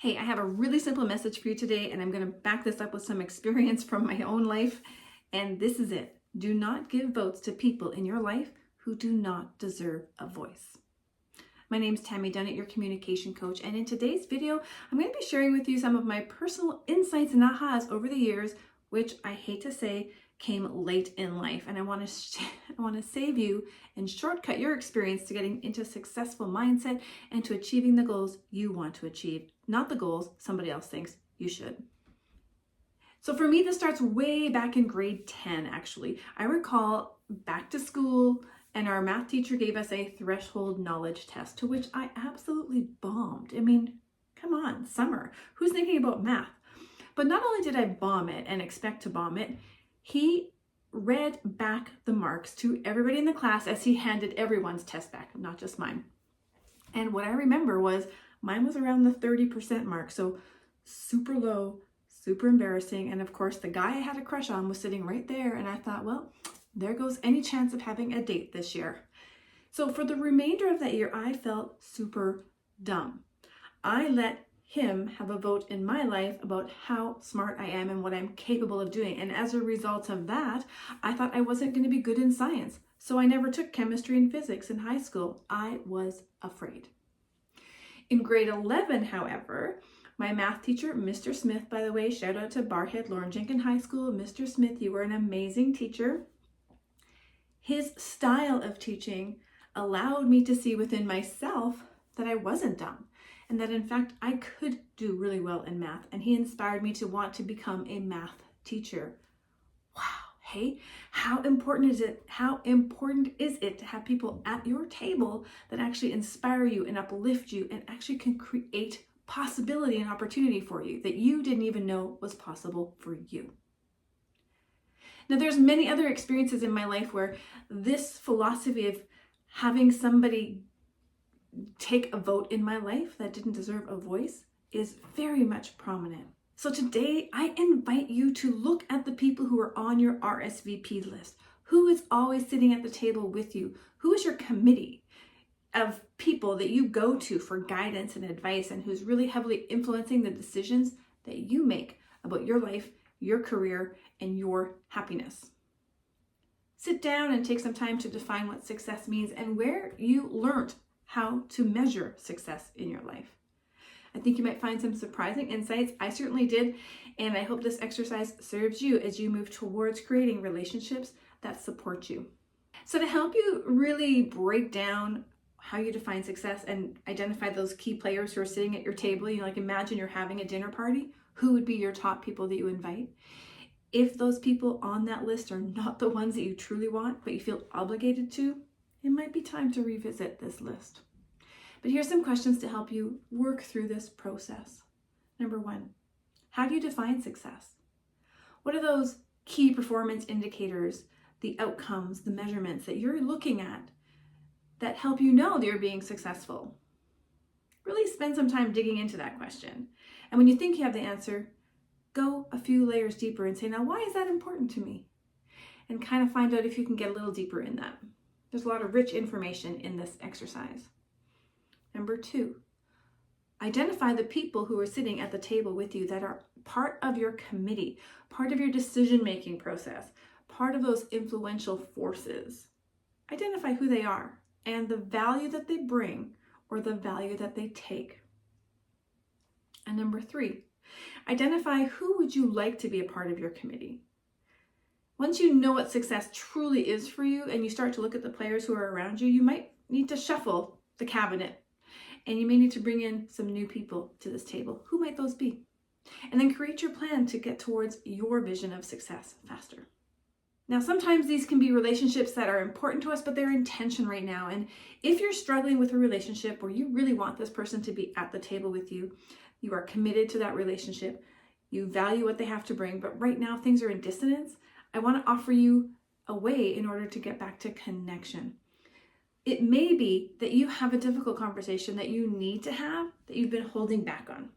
Hey, I have a really simple message for you today, and I'm going to back this up with some experience from my own life. And this is it. Do not give votes to people in your life who do not deserve a voice. My name is Tammy Dunnett, your communication coach, and in today's video, I'm going to be sharing with you some of my personal insights and ahas over the years, which I hate to say came late in life. And I want to save you and shortcut your experience to getting into a successful mindset and to achieving the goals you want to achieve, not the goals somebody else thinks you should. So for me, this starts way back in grade 10, actually. I recall back to school, and our math teacher gave us a threshold knowledge test, to which I absolutely bombed. I mean, come on, summer. Who's thinking about math? But not only did I bomb it and expect to bomb it, he read back the marks to everybody in the class as he handed everyone's test back, not just mine. And what I remember was mine was around the 30% mark, so super low, super embarrassing. And of course, the guy I had a crush on was sitting right there, and I thought, well, there goes any chance of having a date this year. So for the remainder of that year, I felt super dumb. I let him have a vote in my life about how smart I am and what I'm capable of doing. And as a result of that, I thought I wasn't going to be good in science. So I never took chemistry and physics in high school. I was afraid. In grade 11, however, my math teacher, Mr. Smith, by the way, shout out to Barhead Lauren Jenkins High School. Mr. Smith, you were an amazing teacher. His style of teaching allowed me to see within myself that I wasn't dumb and that in fact I could do really well in math, and he inspired me to want to become a math teacher. Wow, hey, how important is it? How important is it to have people at your table that actually inspire you and uplift you and actually can create possibility and opportunity for you that you didn't even know was possible for you? Now, there's many other experiences in my life where this philosophy of having somebody take a vote in my life that didn't deserve a voice is very much prominent. So today, I invite you to look at the people who are on your RSVP list. Who is always sitting at the table with you? Who is your committee of people that you go to for guidance and advice, and who's really heavily influencing the decisions that you make about your life, your career, and your happiness? Sit down and take some time to define what success means and where you learned how to measure success in your life. I think you might find some surprising insights. I certainly did, and I hope this exercise serves you as you move towards creating relationships that support you. So to help you really break down how you define success and identify those key players who are sitting at your table, like imagine you're having a dinner party. Who would be your top people that you invite? If those people on that list are not the ones that you truly want, but you feel obligated to, it might be time to revisit this list. But here's some questions to help you work through this process. Number 1, how do you define success? What are those key performance indicators, the outcomes, the measurements that you're looking at that help you know that you're being successful? Really spend some time digging into that question. And when you think you have the answer, go a few layers deeper and say, now, why is that important to me? And kind of find out if you can get a little deeper in that. There's a lot of rich information in this exercise. Number 2, identify the people who are sitting at the table with you that are part of your committee, part of your decision-making process, part of those influential forces. Identify who they are and the value that they bring or the value that they take. And number 3, identify who would you like to be a part of your committee. Once you know what success truly is for you and you start to look at the players who are around you, you might need to shuffle the cabinet and you may need to bring in some new people to this table. Who might those be? And then create your plan to get towards your vision of success faster. Now, sometimes these can be relationships that are important to us, but they're in tension right now. And if you're struggling with a relationship where you really want this person to be at the table with you, you are committed to that relationship, you value what they have to bring, but right now things are in dissonance, I want to offer you a way in order to get back to connection. It may be that you have a difficult conversation that you need to have that you've been holding back on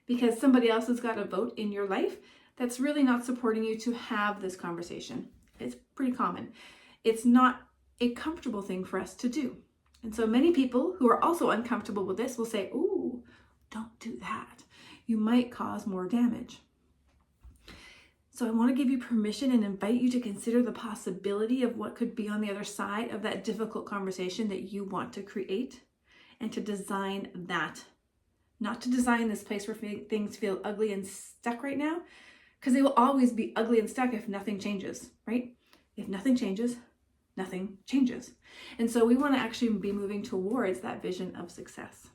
because somebody else has got a vote in your life that's really not supporting you to have this conversation. It's pretty common. It's not a comfortable thing for us to do. And so many people who are also uncomfortable with this will say, ooh, Don't do that. You might cause more damage. So I want to give you permission and invite you to consider the possibility of what could be on the other side of that difficult conversation that you want to create, and to design that. Not to design this place where things feel ugly and stuck right now, because they will always be ugly and stuck if nothing changes, right? If nothing changes, nothing changes. And so we want to actually be moving towards that vision of success.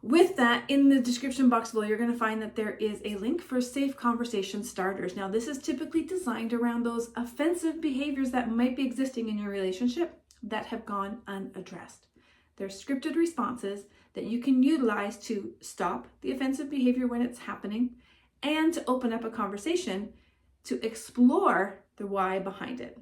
With that, in the description box below, you're going to find that there is a link for safe conversation starters. Now, this is typically designed around those offensive behaviors that might be existing in your relationship that have gone unaddressed. They're scripted responses that you can utilize to stop the offensive behavior when it's happening and to open up a conversation to explore the why behind it.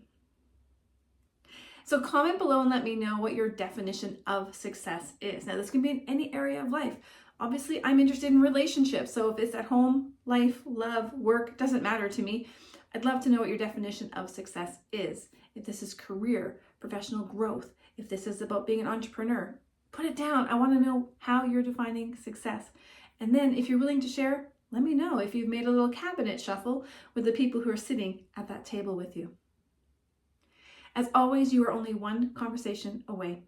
So comment below and let me know what your definition of success is. Now, this can be in any area of life. Obviously, I'm interested in relationships. So if it's at home, life, love, work, doesn't matter to me. I'd love to know what your definition of success is. If this is career, professional growth, if this is about being an entrepreneur, put it down. I want to know how you're defining success. And then if you're willing to share, let me know if you've made a little cabinet shuffle with the people who are sitting at that table with you. As always, you are only one conversation away